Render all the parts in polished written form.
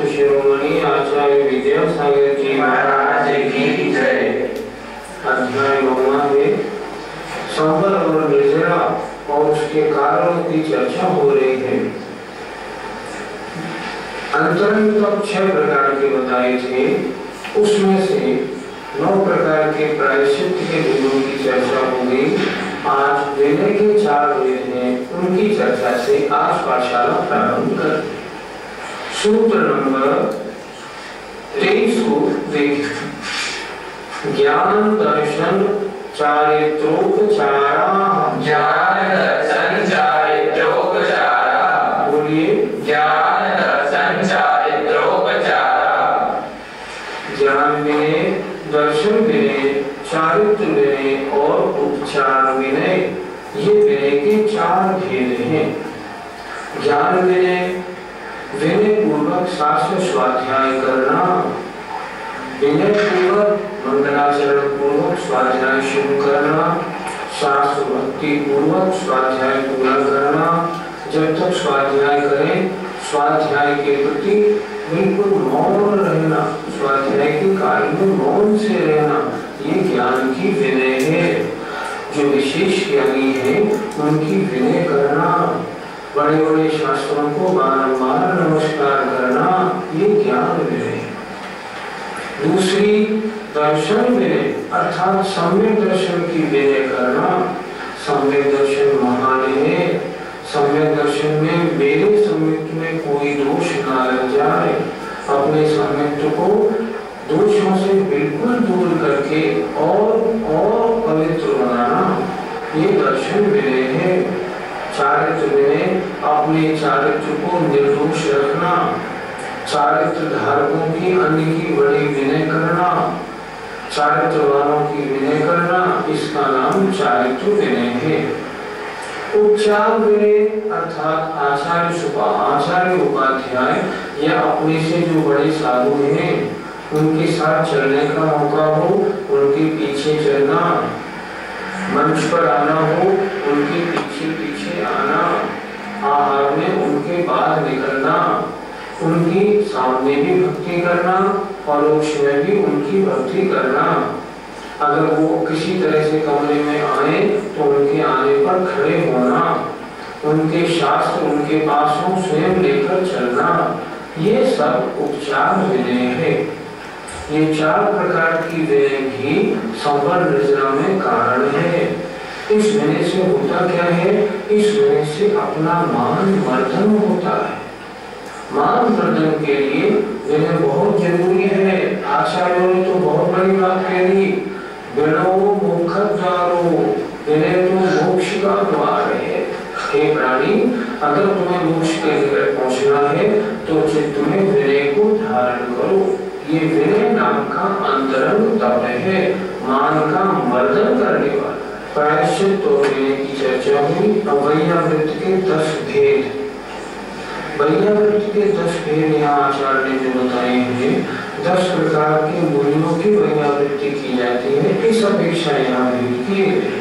शिरोमणि आचार्य विद्यासागर जी महाराज की जय। अध्याय 9 में संवर और निर्जरा और उसके कारणों की चर्चा हो रही है। अंतरंग तप 6 प्रकार के बताए थे, उसमें से 9 प्रकार के प्रायश्चित के गुणों की चर्चा हो गई। आज विनय के 4 वेद हैं, उनकी चर्चा से आज पाठशाला प्रारंभ कर। सूत्र नंबर 23 को देखें। ज्ञान दर्शन चारित्रोपचारा। ज्ञान दर्शन चारित्रोपचारा। बोलिए, ज्ञान दर्शन चारित्रोपचारा। ज्ञान विनय, दर्शन विनय, चारित्र विनय और उपचार विनय, ये विनय के 4 भेद हैं। ज्ञान विनय, विनय पूर्वक शास्त्र स्वाध्याय करना, विनय पूर्वक मंगलाचरण पूर्वक स्वाध्याय शुरू करना, शास्त्र भक्ति पूर्वक स्वाध्याय पूरा करना। जब तक स्वाध्याय करें, स्वाध्याय के प्रति बिल्कुल मौन रहना, स्वाध्याय के कार्य में मौन से रहना, ये ज्ञान की विनय है। जो विशेष ज्ञानी है उनकी विनय करना, बड़े बड़े शास्त्रों को बारंबार नमस्कार करना, ये ज्ञान विनय है। दूसरी दर्शन विनय अर्थात सम्यक दर्शन की विनय करना। सम्यक दर्शन महान है। सम्यक दर्शन में मेरे सम्यक में कोई दोष ना लग जाए, अपने सम्यक को दोषों से बिल्कुल दूर करके और पवित्र बनाना, ये दर्शन विनय है। चारित्र विनय अपने चारित्र को निर्दोष रखना, चारित्र धारकों की अन्य की बड़ी विनय करना, चारित्र वालों की विनय करना, इसका नाम चारित्र विनय है। उपचार विनय अर्थात आचार्य उपाध्याय या अपने से जो बड़े साधु हैं उनके साथ चलने का मौका हो, उनके पीछे चलना, मंच पर आना हो, उनके पीछे पीछे आना, आहार में उनके बाद निकलना, उनकी सामने भी भक्ति करना, परोक्ष में भी उनकी भक्ति करना। अगर वो किसी तरह से कमरे में आए तो उनके आने पर खड़े होना, उनके शास्त्र उनके पास हो, स्वयं लेकर चलना, ये सब उपचार विनय है। ये 4 प्रकार की विनय भी संवर निर्जरा में कारण है। इस विनय से होता क्या है? इस विनय से अपना मान वर्धन होता है। मान वर्धन के लिए विनय बहुत जरूरी है। आचार्यों ने तो बहुत बड़ी बात कह दी, विनयो मोक्षद्वारो, विनय तो मोक्ष का द्वार है। हे प्राणी, अगर तुम्हें मोक्ष के निकट पहुंचना है तो चित्त में विनय को धारण करो। ये विनय नाम का अंतरंग तप है, मान का वर्धन करने वाला। प्रायश्चित और विनय की चर्चा हुई। अब वैयावृत्त के 10 भेद, वैयावृत्त के 10 भेद यहाँ आचार्य ने जो बताए हैं, 10 प्रकार के मुनियों की वैयावृत्ति की जाती है, इस अपेक्षा यहाँ भेद किए गए।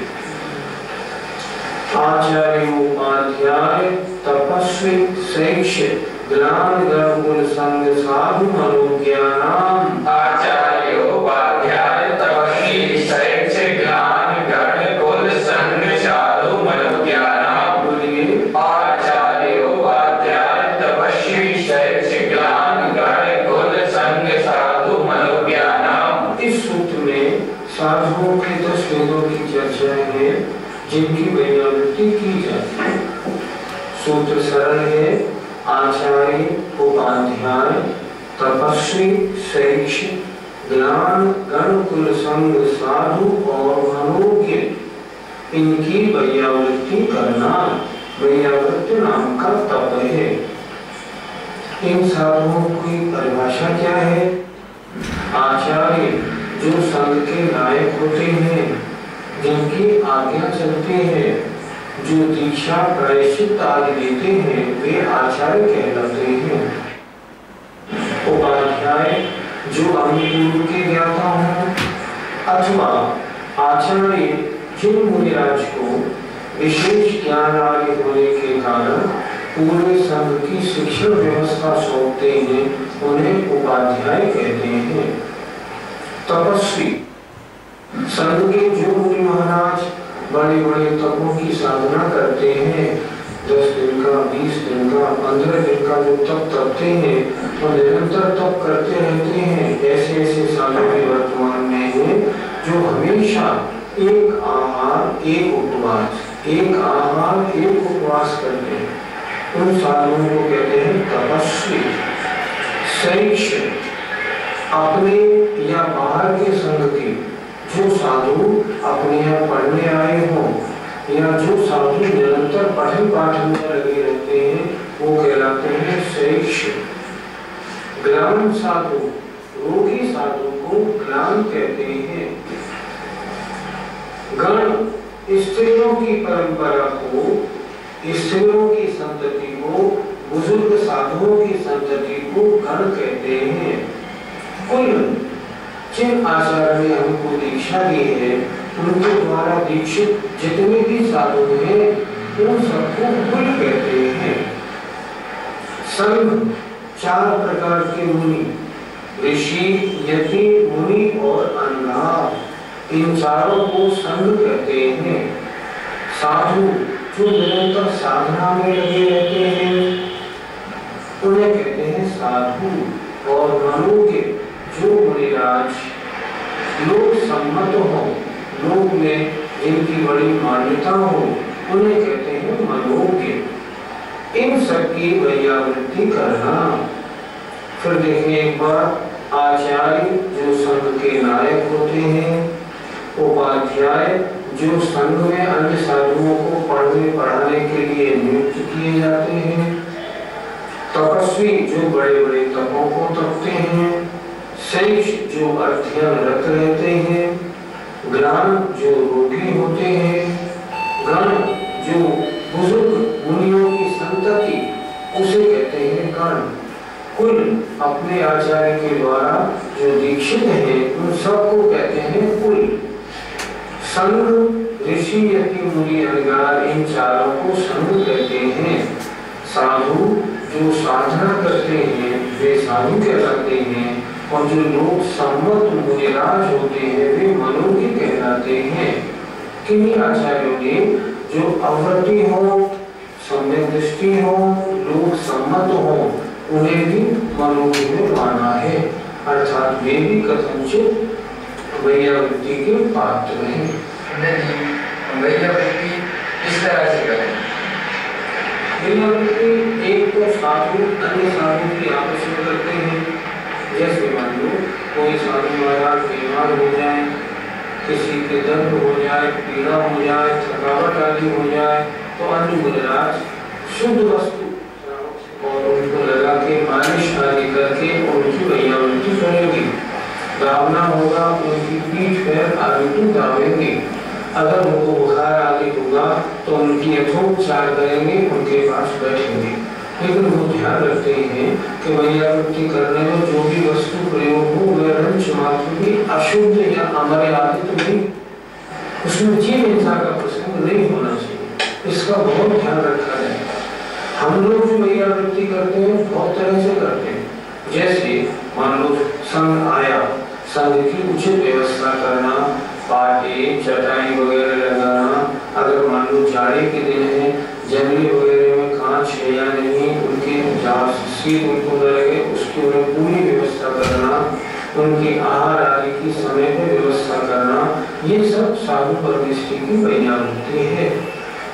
आचार्य उपाध्याय तपस्वी शैक्षिक ज्ञान गुण संग साधु मनोज्ञानाम। आचार्य उपाध्याय तपस्वी शैक्षिक ज्ञान गुण संग साधु मनोज्ञानाम। बोलिए, आचार्य उपाध्याय तपस्वी शैक्षिक ज्ञान गुण संग साधु मनोज्ञानाम। इस सूत्र में साधुओं के 10 भेदों की चर्चा है जिनकी वैयावृत्ति की जाती है। सूत्र सरल है। आचार्य उपाध्याय तपस्वी शैक्षिक ज्ञान गण कुल संग साधु और मनोज्ञ, इनकी वैयावृत्ति करना वैयावृत्ति नाम का तप है। इन साधुओं की परिभाषा क्या है? आचार्य जो संग के नायक होते हैं, जिनकी आज्ञा चलते हैं, जो दीक्षा प्रायश्चित आदि देते हैं, वे आचार्य कहलाते हैं। उपाध्याय जो अनुकूल के ज्ञाता हों, अथवा आचार्य जिन मुनिराज को विशेष ज्ञान आदि होने के कारण पूरे संघ की शिक्षण व्यवस्था सौंपते हैं उन्हें उपाध्याय कहते हैं। तपस्वी संघ के जो मुनि महाराज बड़े बड़े तपों की साधना करते हैं, 10 दिन का, 20 दिन का, 15 दिन का जो तप करते हैं और निरंतर तप करते रहते हैं, ऐसे ऐसे साधु के वर्तमान में हैं जो हमेशा एक आहार एक उपवास, एक आहार एक उपवास करते हैं। उन साधुओं को कहते हैं तपस्वी। शैक्ष अपने या बाहर के संघ के जो साधु अपने यहाँ पढ़ने आए हों या जो साधु निरंतर पठन पाठन में लगे रहते हैं वो कहलाते हैं शैक्ष। ग्राम साधु, रोगी साधु को ग्राम कहते हैं। गण स्त्रियों की परंपरा को, स्त्रियों की संतति को, बुजुर्ग साधुओं की संतति को गण कहते हैं। कुल जिन आचार्य ने हमको दीक्षा दी है उनके द्वारा दीक्षित जितने भी साधु हैं उन सबको कुल कहते हैं। संघ 4 प्रकार के मुनि, ऋषि, यति, मुनि और अनगा, इन चारों को संघ कहते हैं। साधु जो निरंतर साधना में लगे रहते हैं उन्हें कहते हैं साधु। और मनु के जो मुनिराज लोक सम्मत हो, लोक में जिनकी बड़ी मान्यता हो उन्हें कहते हैं मनोज्ञ। इन सब की वैयावृत्ति करना। फिर देखिए एक बार आचार्य जो संघ के नायक होते हैं, उपाध्याय जो संघ में अन्य साधुओं को पढ़ने पढ़ाने के लिए नियुक्त किए जाते हैं, तपस्वी जो बड़े बड़े तपों को तपते हैं, शैक्ष जो अध्ययनरत रहते हैं, ग्राम जो रोगी होते हैं, गण जो बुजुर्ग मुनियों की संतति उसे कहते हैं गण। कुल अपने आचार्य के द्वारा जो दीक्षित हैं उन सबको कहते हैं कुल। संघ, ऋषि, यति, मुनि, अनगार, इन चारों को संघ कहते हैं। साधु जो साधना करते हैं वे साधु कहलाते हैं और जो लोग सम्मत मुनिराज होते हैं वे मनोज्ञ कहलाते हैं। किन्हीं आचार्यों ने जो अवृत्ति हो, सम्यक दृष्टि हो, लोग सम्मत हो, उन्हें भी मनोज्ञ में माना है, अर्थात वे भी कथनचित वैयावृत्ति के पात्र हैं। वैयावृत्ति किस तरह से करें? वैयावृत्ति एक तो साधु अन्य साधु की आपस में करते हैं। जैसे मान लो कोई साधु महाराज बीमार हो जाए, किसी के दर्द हो जाए, पीड़ा हो जाए, थकावट आदि हो जाए तो अन्य मुनिराज शुद्ध वस्तु और उनको लगा के मालिश आदि करके उनकी वैयावृत्ति करेंगे। दावना होगा उनकी पीठ पैर आदि को दावेंगे। अगर उनको बुखार आदि होगा तो उनकी यथोपचार करेंगे, उनके पास बैठेंगे। लेकिन वो ध्यान रखते हैं कि वैयावृत्ति करने में जो भी वस्तु प्रयोग हो वह रंच मात्र भी अशुद्ध या अमर्यादित नहीं, उसमें जीव हिंसा का प्रसंग नहीं होना चाहिए। इसका बहुत ध्यान रखा जाए। हम लोग जो वैयावृत्ति करते हैं बहुत तरह से करते हैं। जैसे मान लो संघ आया, संघ की उचित व्यवस्था करना, पाटे चटाई वगैरह लगाना। अगर मान लो जाड़े के दिन है, जंगली वगैरह में कांच है या नहीं, उनके शीत उनको न लगे उसकी उन्हें पूरी व्यवस्था करना, उनके आहार आदि की समय पर व्यवस्था करना, ये सब साधु परमेष्टि की वैयावृत्ति है।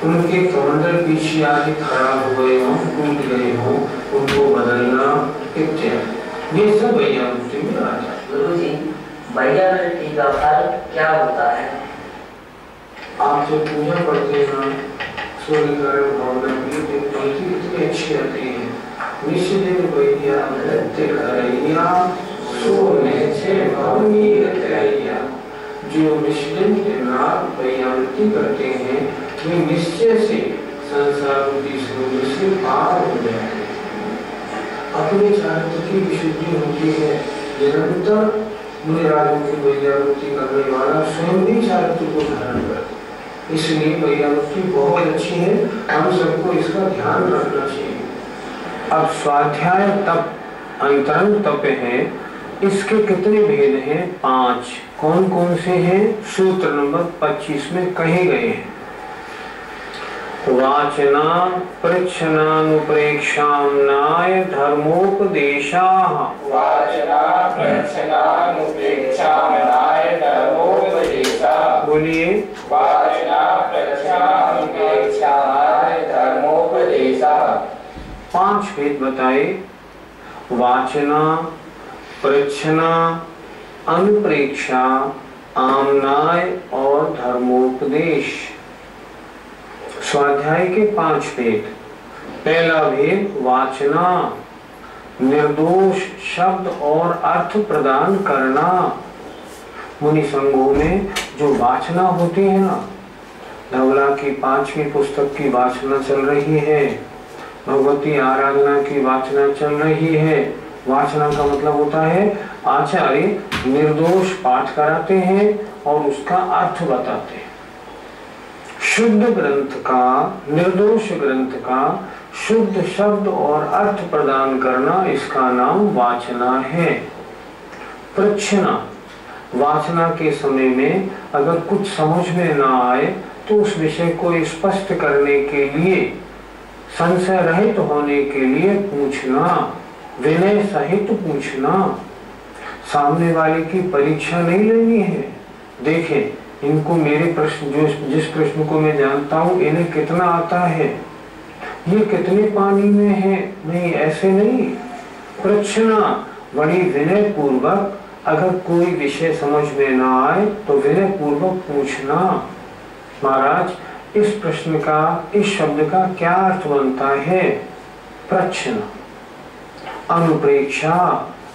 उनके कमंडल पीछे आदि खराब हो गए हों, टूट गए हों, उनको बदलना इत्यादि, ये सब वैयावृत्ति में आ जाए। गुरु जी, वैयावृत्ति का फल क्या होता है? आप जब पूजा पढ़ते हैं सूर्यकारण भावना की तो पंक्ति कितनी अच्छी आती है। निश्चित वैयावृत्ति करैया सोने से भवनी रतैया। जो निश्चित रात वैयावृत्ति करते हैं वे निश्चय से संसार रूपी समुद्र से पार हो जाते हैं। अपने चारित्र की विशुद्धि होती है। निरंतर मुनिराजों की वैयावृत्ति करने वाला स्वयं भी चारित्र को धारण करता है। इसलिए वैयावृत्ति बहुत अच्छी है, हम सबको इसका ध्यान रखना चाहिए। अब स्वाध्याय तप अंतरंग तप है, इसके कितने भेद हैं? 5। कौन कौन से हैं? सूत्र नंबर 25 में कहे गए हैं। वाचना प्रच्छनानुप्रेक्षाम्नाय धर्मोपदेशाः। वाचना प्रच्छनानुप्रेक्षाम्नाय धर्मोपदेशाः। बोलिए। वाचना प्रच्छनानुप्रेक्षाम्नाय धर्मोपदेशाः। 5 भेद बताए। वाचना, प्रच्छना, अनुप्रेक्षा, आमनाय और धर्मोपदेश। स्वाध्याय के 5 भेद। पहला भेद वाचना, निर्दोष शब्द और अर्थ प्रदान करना। मुनि संघों में जो वाचना होती है ना, धवला की 5वीं पुस्तक की वाचना चल रही है, भगवती आराधना की वाचना चल रही है। वाचना का मतलब होता है आचार्य निर्दोष पाठ कराते हैं और उसका अर्थ बताते हैं। शुद्ध ग्रंथ का, निर्दोष ग्रंथ का शुद्ध शब्द और अर्थ प्रदान करना, इसका नाम वाचना है। प्रच्छना, वाचना के समय में अगर कुछ समझ में ना आए तो उस विषय को स्पष्ट करने के लिए, संशय रहित होने के लिए पूछना, विनय सहित पूछना। सामने वाले की परीक्षा नहीं लेनी है। देखें, इनको मेरे प्रश्न, जिस प्रश्न को मैं जानता हूँ, इन्हें कितना आता है, ये कितने पानी में है, नहीं, ऐसे नहीं। प्रश्ना, बड़ी विनय पूर्वक, अगर कोई विषय समझ में ना आए तो विनय पूर्वक पूछना, महाराज इस प्रश्न का, इस शब्द का क्या अर्थ बनता है? प्रश्न। अनुप्रेक्षा,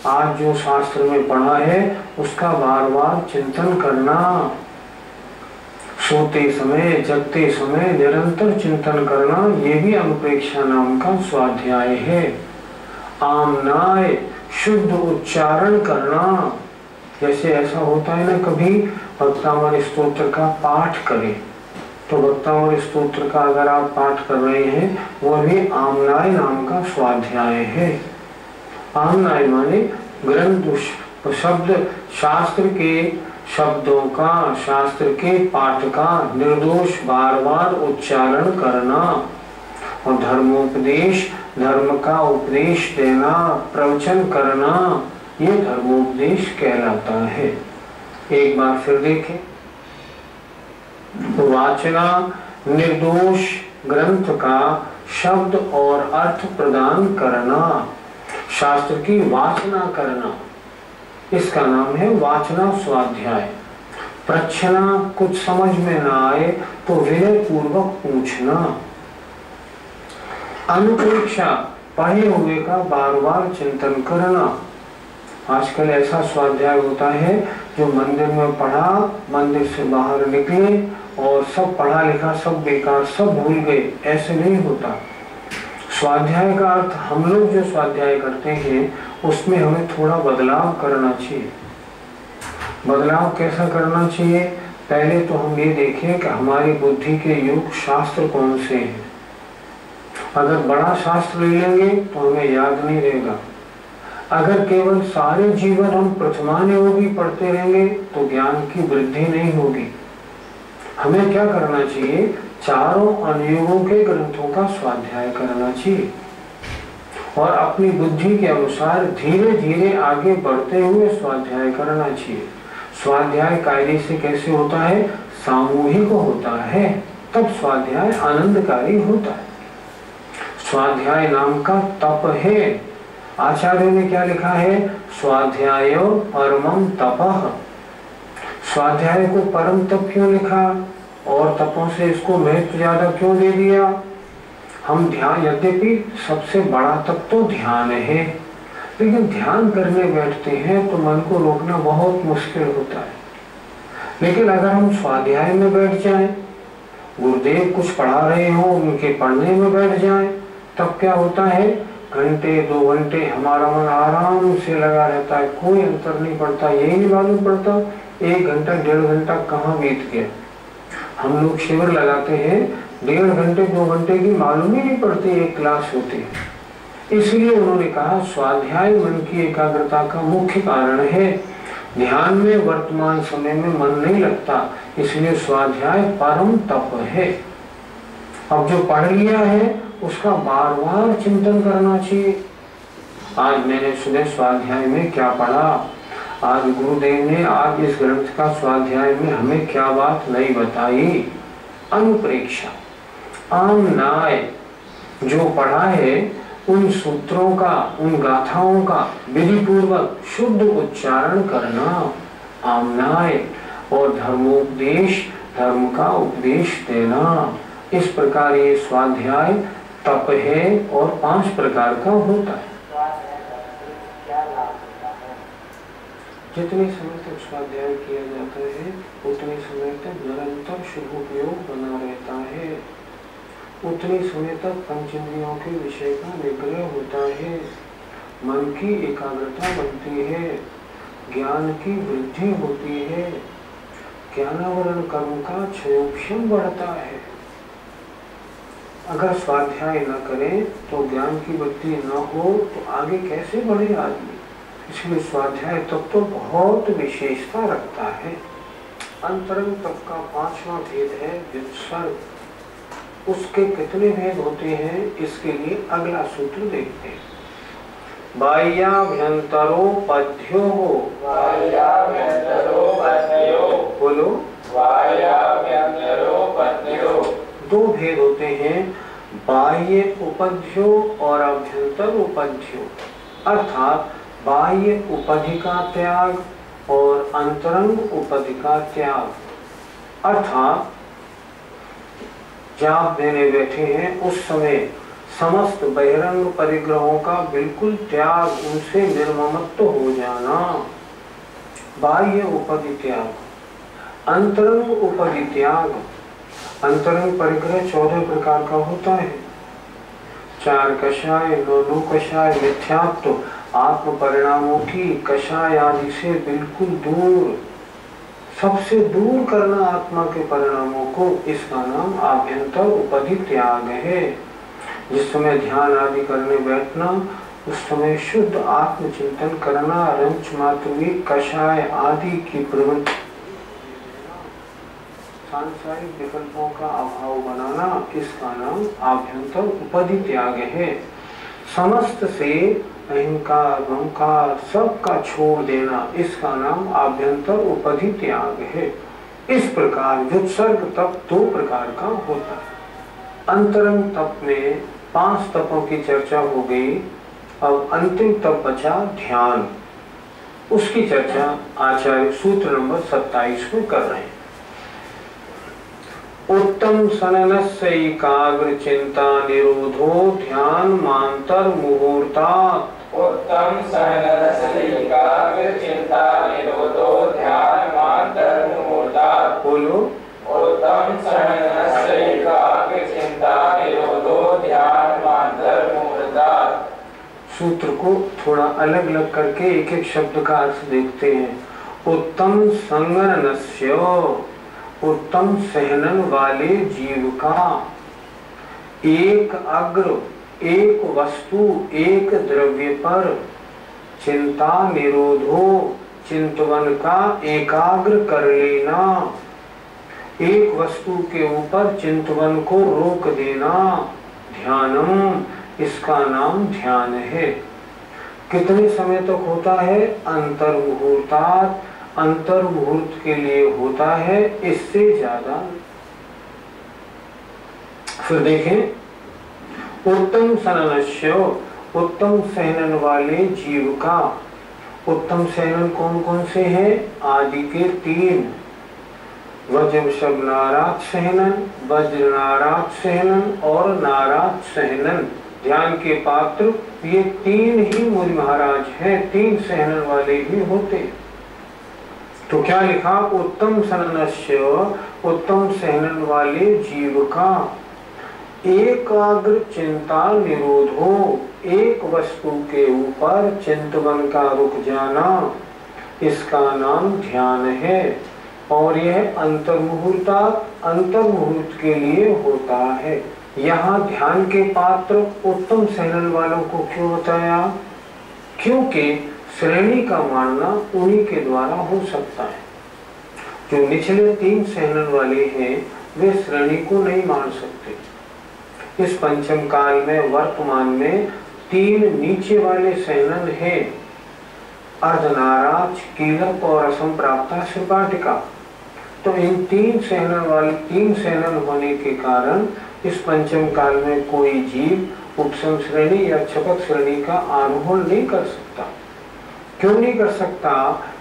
आज जो शास्त्र में पढ़ा है उसका बार बार चिंतन करना। सोते समय, जगते समय निरंतर चिंतन करना, ये भी अनुप्रेक्षा नाम का स्वाध्याय है। आमनाय, शुद्ध उच्चारण करना। जैसे ऐसा होता है ना, कभी भक्तामृत स्तोत्र का पाठ करें तो भक्तामृत स्तोत्र का अगर आप पाठ कर रहे हैं, वह भी आमनाय नाम का स्वाध्याय है। आमनाय माने ग्रंथ शब्द, शास्त्र के शब्दों का, शास्त्र के पाठ का निर्दोष बार बार उच्चारण करना। और धर्मोपदेश, धर्म का उपदेश देना, प्रवचन करना, ये धर्मोपदेश कहलाता है। एक बार फिर देखें। वाचना, निर्दोष ग्रंथ का शब्द और अर्थ प्रदान करना, शास्त्र की वाचना करना, इसका नाम है वाचना स्वाध्याय। प्रच्छना, कुछ समझ में ना आए तो विनय पूर्वक पूछना। अनुप्रेक्षा, पढ़े हुए का बार बार चिंतन करना। आजकल ऐसा स्वाध्याय होता है जो मंदिर में पढ़ा, मंदिर से बाहर निकले और सब पढ़ा लिखा सब बेकार, सब भूल गए, ऐसे नहीं होता। स्वाध्याय का अर्थ, हम लोग जो स्वाध्याय करते हैं उसमें हमें थोड़ा बदलाव करना चाहिए। बदलाव कैसा करना चाहिए? पहले तो हम ये देखें कि हमारी बुद्धि के योग शास्त्र कौन से हैं। अगर बड़ा शास्त्र ले लेंगे तो हमें याद नहीं रहेगा। अगर केवल सारे जीवन हम प्रथमानुयोगी पढ़ते रहेंगे तो ज्ञान की वृद्धि नहीं होगी। हमें क्या करना चाहिए? चारों अनुयोगों के ग्रंथों का स्वाध्याय करना चाहिए और अपनी बुद्धि के अनुसार धीरे धीरे आगे बढ़ते हुए स्वाध्याय करना चाहिए। स्वाध्याय कायदे से कैसे होता है? सामूहिक होता है, तब स्वाध्याय आनंदकारी होता है। स्वाध्याय नाम का तप है। आचार्यों ने क्या लिखा है? स्वाध्याय परमं तपः। स्वाध्याय को परम तप क्यों लिखा और तपों से इसको महत्व ज्यादा क्यों दे दिया? हम ध्यान, यद्यपि सबसे बड़ा तप तो ध्यान है, लेकिन ध्यान करने बैठते हैं तो मन को रोकना बहुत मुश्किल होता है। लेकिन अगर हम स्वाध्याय में बैठ जाएं, गुरुदेव कुछ पढ़ा रहे हो, उनके पढ़ने में बैठ जाएं, तब क्या होता है? घंटे 2 घंटे हमारा मन आराम से लगा रहता है, कोई अंतर नहीं पड़ता, यही नहीं मालूम पड़ता 1 घंटा 1.5 घंटा कहाँ बीत गया। हम लोग शिविर लगाते हैं, 1.5 घंटे 2 घंटे की मालूम ही नहीं पड़ती, एक क्लास होती है। इसलिए उन्होंने कहा स्वाध्याय मन की एकाग्रता का मुख्य कारण है। ध्यान में वर्तमान समय में मन नहीं लगता, इसलिए स्वाध्याय परम तप है। अब जो पढ़ लिया है उसका बार बार चिंतन करना चाहिए। आज मैंने सुबह स्वाध्याय में क्या पढ़ा, आज गुरुदेव ने आज इस ग्रंथ का स्वाध्याय में हमें क्या बात नहीं बताई। अनुप्रेक्षा, आमनाय जो पढ़ा है उन सूत्रों का, उन गाथाओं का विधि पूर्वक शुद्ध उच्चारण करना, आमनाय, और धर्मोपदेश, धर्म का उपदेश देना। इस प्रकार ये स्वाध्याय तप है और 5 प्रकार का होता है। जितने समय तक स्वाध्याय किया जाता है उतने समय तक निरंतर शुभ उपयोग बना रहता है, उतने समय तक पंचेंद्रियों के विषय का निग्रह होता है, मन की एकाग्रता बनती है, ज्ञान की वृद्धि होती है, ज्ञानावरण कर्म का क्षयोक्षम बढ़ता है। अगर स्वाध्याय न करें तो ज्ञान की वृद्धि न हो तो आगे कैसे बढ़े आदमी। इसलिए स्वाध्याय तप तो बहुत विशेषता रखता है। अंतरंग तप का 5वां भेद है व्युत्सर्ग। उसके कितने भेद होते हैं इसके लिए अगला सूत्र देखते हैं। बाह्याभ्यंतरो पद्यो, बोलो, दो भेद होते हैं, बाह्य उपध्यो और अभ्यंतर उपध्यो, अर्थात बाह्य उपाधि का त्याग और अंतरंग उपाधि का त्याग। अर्थात जाप देने बैठे हैं उस समय समस्त बहिरंग परिग्रहों का बिल्कुल त्याग, उनसे निर्ममत्व हो जाना, बाह्य उपाधि त्याग। अंतरंग उपाधि त्याग, अंतरंग परिग्रह 14 प्रकार का होता है। 4 कषाय, 9 कषाय, मिथ्यात्व, आत्म परिणामों की कषाय आदि से बिल्कुल दूर, सबसे दूर करना आत्मा के परिणामों को, इसका नाम आभ्यंतर उपाधि त्याग है। जिस समय ध्यान आदि करने बैठना उस समय शुद्ध आत्मचिंतन करना, रंच मात्र कषाय आदि की प्रवृत्ति, सांसारिक विकल्पों का अभाव बनाना, इसका नाम आभ्यंतर उपाधि त्याग है। समस्त से अहंकार, ममकार सबका छोड़ देना, इसका नाम आभ्यंतर उपाधि त्याग है। इस प्रकार व्युत्सर्ग तप 2 प्रकार का होता है। अंतरंग तप में 5 तपों की चर्चा हो गई। अब अंतिम तप बचा ध्यान, उसकी चर्चा आचार्य सूत्र नंबर 27 में कर रहे हैं। उत्तम सननस्य एकाग्र चिंता निरोधो ध्यान मांतर मुहूर्तात्। उत्तम सननस्य एकाग्र चिंता निरोधो ध्यान मांतर मुहूर्तात्। बोलो, उत्तम सननस्य एकाग्र चिंता निरोधो ध्यान मांतर मुहूर्तात्। सूत्र को थोड़ा अलग अलग करके एक एक शब्द का अर्थ देखते हैं। उत्तम संगनस्य, उत्तम सहनन वाले जीव का, एक अग्र, एक वस्तु, एक द्रव्य पर चिंता निरोधो, चिंतवन का एकाग्र कर लेना, एक वस्तु के ऊपर चिंतवन को रोक देना, ध्यानम, इसका नाम ध्यान है। कितने समय तक होता है? अंतर्मुहूर्तात्, अंतर मुहूर्त के लिए होता है, इससे ज्यादा। फिर देखें, उत्तम सननस्य, उत्तम सहनन वाले जीव का। उत्तम सहनन कौन कौन से हैं? आदि के 3, वज्रवृषभ नाराज सहनन, वज्र नाराज सहनन और नाराज सहनन। ध्यान के पात्र ये 3 ही मुनि महाराज हैं, 3 सहनन वाले ही होते। तो क्या लिखा? उत्तम सननस्य, उत्तम सहनन वाले जीव का, एकाग्र चिंता निरोधो, एक वस्तु के ऊपर चिंतवन का रुक जाना, इसका नाम ध्यान है। और यह अंतर्मुहूर्तात्, अंतर्मुहूर्त के लिए होता है। यहाँ ध्यान के पात्र उत्तम सहनन वालों को क्यों बताया? क्योंकि श्रेणी का मानना उन्हीं के द्वारा हो सकता है। जो निचले 3 सहनन वाले हैं वे श्रेणी को नहीं मान सकते। इस पंचम काल में वर्तमान में 3 नीचे वाले सहनन हैं, अर्धनाराज, कीलक और असंप्राप्ता श्रीपाटिका। तो इन 3 सहनन होने के कारण इस पंचम काल में कोई जीव उपसम श्रेणी या छपक श्रेणी का आरोहण नहीं कर सकता। क्यों नहीं कर सकता?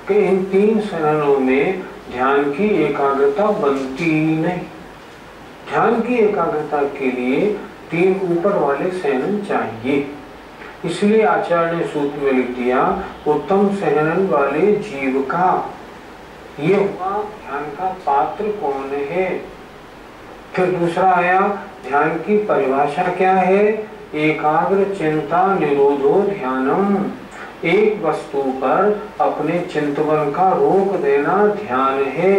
कि इन 3 सहननों में ध्यान की एकाग्रता बनती ही नहीं। ध्यान की एकाग्रता के लिए 3 ऊपर वाले सहनन चाहिए। इसलिए आचार्य ने सूत्र में लिख दिया उत्तम सहनन वाले जीव का। ये हुआ ध्यान का पात्र कौन है। फिर दूसरा आया ध्यान की परिभाषा क्या है? एकाग्र चिंता निरोधो ध्यानम। एक वस्तु पर अपने चिंतन का रोक देना ध्यान है।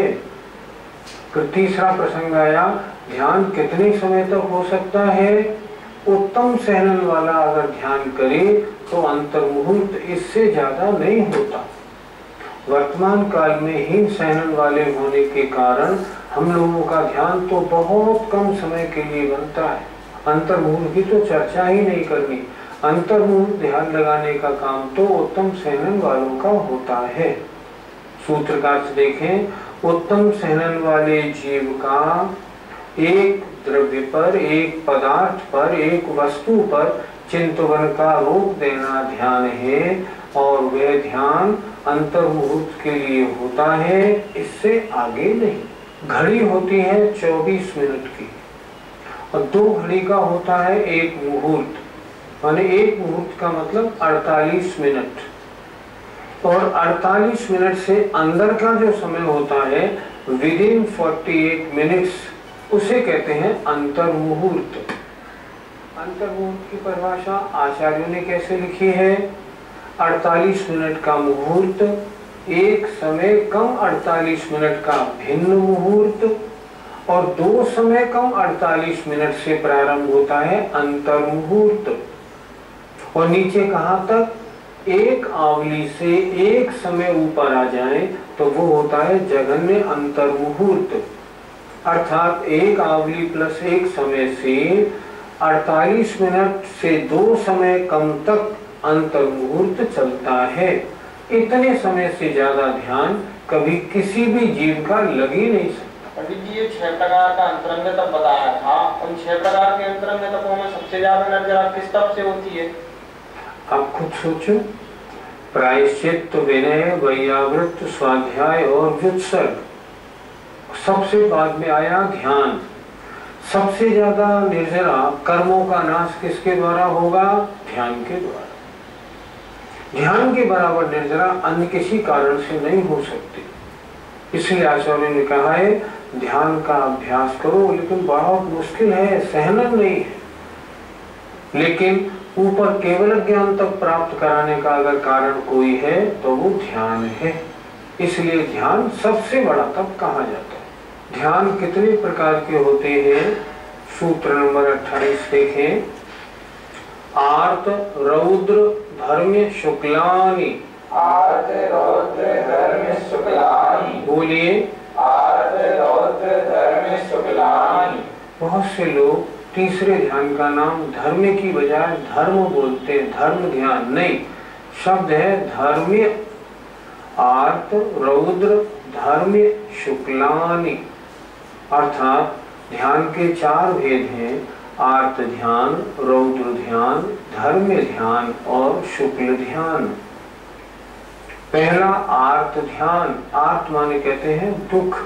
फिर तीसरा प्रसंग आया ध्यान कितने समय तक हो सकता है? उत्तम सहनन वाला अगर ध्यान करे तो अंतर्मुहूर्त इससे ज्यादा नहीं होता। वर्तमान काल में हीन सहनन वाले होने के कारण हम लोगों का ध्यान तो बहुत कम समय के लिए बनता है। अंतर्मुहूर्त की तो चर्चा ही नहीं करनी। अंतर्मुहूर्त ध्यान लगाने का काम तो उत्तम सहनन वालों का होता है। सूत्रकार से देखें, उत्तम सहनन वाले जीव का एक द्रव्य पर, एक पदार्थ पर, एक वस्तु पर चिंतन का रोक देना ध्यान है और वह ध्यान अंतर्मुहूर्त के लिए होता है, इससे आगे नहीं। घड़ी होती है 24 मिनट की और 2 घड़ी का होता है 1 मुहूर्त, माने 1 मुहूर्त का मतलब 48 मिनट। और 48 मिनट से अंदर का जो समय होता है विदिन 48 मिनट्स, उसे कहते हैं अंतर्मुहूर्त। अंतर्मुहूर्त की परिभाषा आचार्यों ने कैसे लिखी है? 48 मिनट का मुहूर्त, एक समय कम 48 मिनट का भिन्न मुहूर्त और 2 समय कम 48 मिनट से प्रारंभ होता है अंतर्मुहूर्त। और नीचे कहां तक? एक आवली से एक समय ऊपर आ जाए तो वो होता है जघन्य अंतर्मुहूर्त। अर्थात एक आवली प्लस एक समय से 48 मिनट से 2 समय कम तक अंतर्मुहूर्त चलता है। इतने समय से ज्यादा ध्यान कभी किसी भी जीव का लग ही नहीं सकता। पंडित जी, ये 6 प्रकार का अंतरंग तप बताया था, उन 6 प्रकार के अंतरंग तपों में सबसे ज्यादा निर्जरा किस तप से होती है? आप खुद सोचो। प्रायश्चित, विनय, वैयावृत, स्वाध्याय और व्युत्सर्ग, सबसे बाद में आया ध्यान। सबसे ज्यादा निर्जरा कर्मों का नाश किसके द्वारा होगा? ध्यान के द्वारा। ध्यान के बराबर निर्जरा अन्य किसी कारण से नहीं हो सकती। इसलिए आचार्य ने कहा है ध्यान का अभ्यास करो, लेकिन बहुत मुश्किल है, सहनन नहीं है। लेकिन ऊपर केवल ज्ञान तक प्राप्त कराने का अगर कारण कोई है तो वो ध्यान है। इसलिए ध्यान सबसे बड़ा तप कहा जाता है। ध्यान कितने प्रकार के होते हैं? सूत्र नंबर 28 देखें। आर्त, रौद्र, धर्म्य, शुक्लानि। आर्त, रौद्र, धर्म्य, शुक्लानि। बोलिए। आर्त, रौद्र, धर्म्य, शुक्लानि। बहुत से लोग तीसरे ध्यान का नाम धर्म की बजाय धर्म बोलते हैं। धर्म ध्यान नहीं, शब्द है धर्म्य। आर्त, रौद्र, धर्म्य, शुक्लानि। अर्थात ध्यान के 4 भेद हैं, आर्त ध्यान, रौद्र ध्यान, धर्म्य ध्यान और शुक्ल ध्यान। पहला आर्त ध्यान। आर्त माने कहते हैं दुख।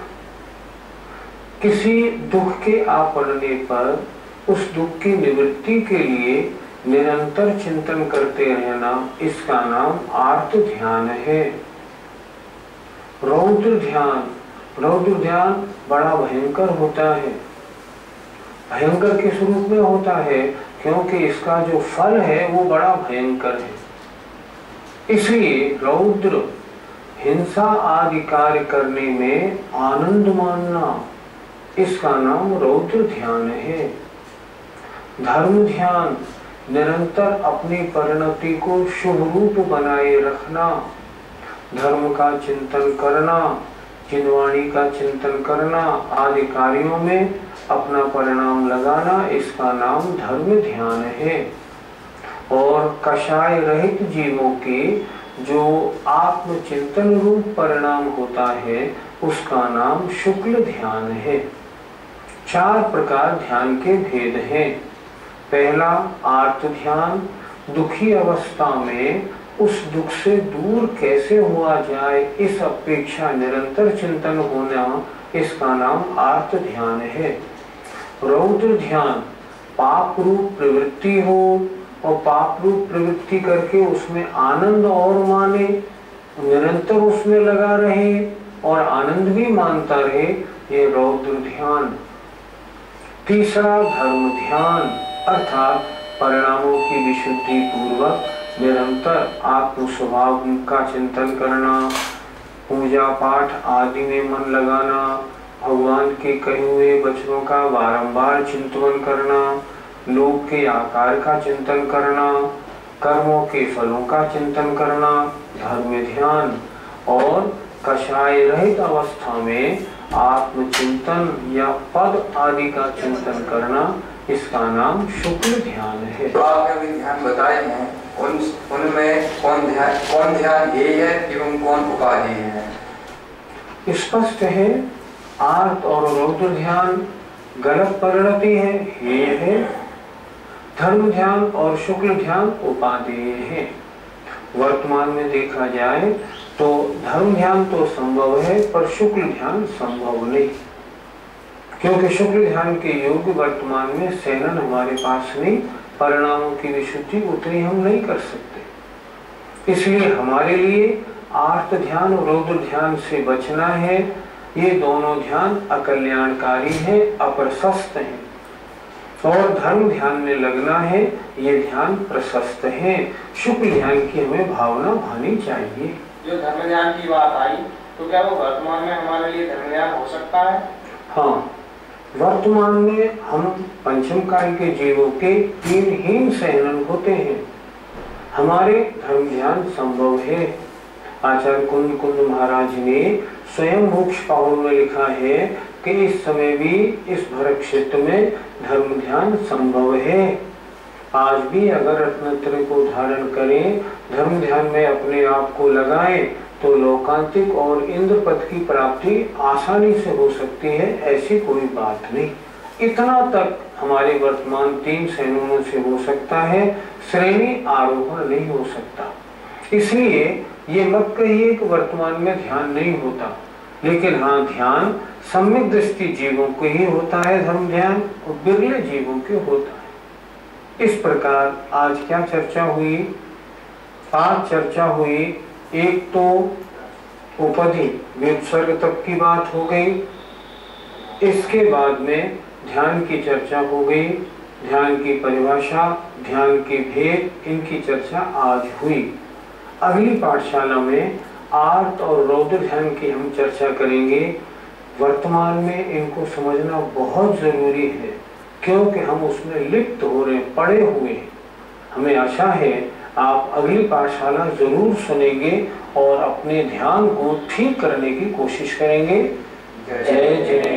किसी दुख के आ पड़ने पर उस दुख की निवृत्ति के लिए निरंतर चिंतन करते रहना, इसका नाम आर्त ध्यान है। रौद्र ध्यान। रौद्र ध्यान बड़ा भयंकर होता है। भयंकर किस रूप में होता है? क्योंकि इसका जो फल है वो बड़ा भयंकर है। इसलिए रौद्र हिंसा आदि कार्य करने में आनंद मानना, इसका नाम रौद्र ध्यान है। धर्म ध्यान निरंतर अपनी परिणति को शुभ रूप बनाए रखना, धर्म का चिंतन करना, चिन्वाणी का चिंतन करना, आदि कार्यों में अपना परिणाम लगाना, इसका नाम धर्म ध्यान है। और कषाय रहित जीवों के जो आत्मचिंतन रूप परिणाम होता है उसका नाम शुक्ल ध्यान है। 4 प्रकार ध्यान के भेद हैं। पहला आर्त ध्यान, दुखी अवस्था में उस दुख से दूर कैसे हुआ जाए इस अपेक्षा निरंतर चिंतन होना, इसका नाम आर्त ध्यान है। रौद्र ध्यान, पाप रूप प्रवृत्ति हो और पाप रूप प्रवृत्ति करके उसमें आनंद और माने, निरंतर उसमें लगा रहे और आनंद भी मानता रहे, ये रौद्र ध्यान। तीसरा धर्म ध्यान, अर्थात परिणामों की विशुद्धि पूर्वक निरंतर आत्म स्वभाव का चिंतन करना, पूजा पाठ आदि में मन लगाना, भगवान के कहे हुए वचनों का बारंबार चिंतन करना, लोक के आकार का चिंतन करना, कर्मों के फलों का चिंतन करना, धर्म ध्यान। और कषाय रहित अवस्था में आत्मचिंतन या पद आदि का चिंतन करना, इसका नाम शुक्ल ध्यान है। तो आपने ध्यान बताए हैं, उनमें कौन ध्यान ये है एवं कौन उपाधि है? स्पष्ट है, आर्त और रौद्र ध्यान गलत परिणति है, ये है। धर्म ध्यान और शुक्ल ध्यान उपादेय है। वर्तमान में देखा जाए तो धर्म ध्यान तो संभव है पर शुक्ल ध्यान संभव नहीं, क्योंकि शुक्ल ध्यान के योग वर्तमान में सेनन हमारे पास नहीं, परिणामों की विशुद्धि उतनी हम नहीं कर सकते। इसलिए हमारे लिए आर्त ध्यान और रौद्र ध्यान से बचना है। ये दोनों ध्यान अकल्याणकारी है, अप्रशस्त है। और धर्म ध्यान में लगना है, ये ध्यान प्रशस्त है। शुक्ल ध्यान की हमें भावना भानी चाहिए। जो धर्म ध्यान की बात आई, तो क्या वो वर्तमान में हमारे लिए धर्म ध्यान हो सकता है? हाँ, वर्तमान में हम पंचम काल के जीवों के 3 हीन सहनन होते हैं, हमारे धर्म ध्यान संभव है। आचार्य कुंद महाराज ने स्वयं मोक्ष पाहुन में लिखा है कि इस समय भी इस भरत क्षेत्र में धर्म ध्यान संभव है। आज भी अगर रत्नत्रय को धारण करें, धर्म ध्यान में अपने आप को लगाएं, तो लोकांतिक और इंद्र पद की प्राप्ति आसानी से हो सकती है, ऐसी कोई बात नहीं। इतना तक हमारे वर्तमान 3 सैनों से हो सकता है, श्रेणी आरोहण नहीं हो सकता। इसलिए ये मत कहिए कि वर्तमान में ध्यान नहीं होता, लेकिन हाँ, ध्यान सम्यक दृष्टि जीवों को ही होता है धर्म ध्यान, और बिरले जीवों के होता है। इस प्रकार आज क्या चर्चा हुई? आज चर्चा हुई, एक तो उपधि व्युत्सर्ग तक की बात हो गई, इसके बाद में ध्यान की चर्चा हो गई, ध्यान की परिभाषा, ध्यान के भेद, इनकी चर्चा आज हुई। अगली पाठशाला में आर्त और रौद्र ध्यान की हम चर्चा करेंगे। वर्तमान में इनको समझना बहुत जरूरी है, क्योंकि हम उसमें लिप्त हो रहे, पड़े हुए हैं। हमें आशा है आप अगली पाठशाला जरूर सुनेंगे और अपने ध्यान को ठीक करने की कोशिश करेंगे। जय जय।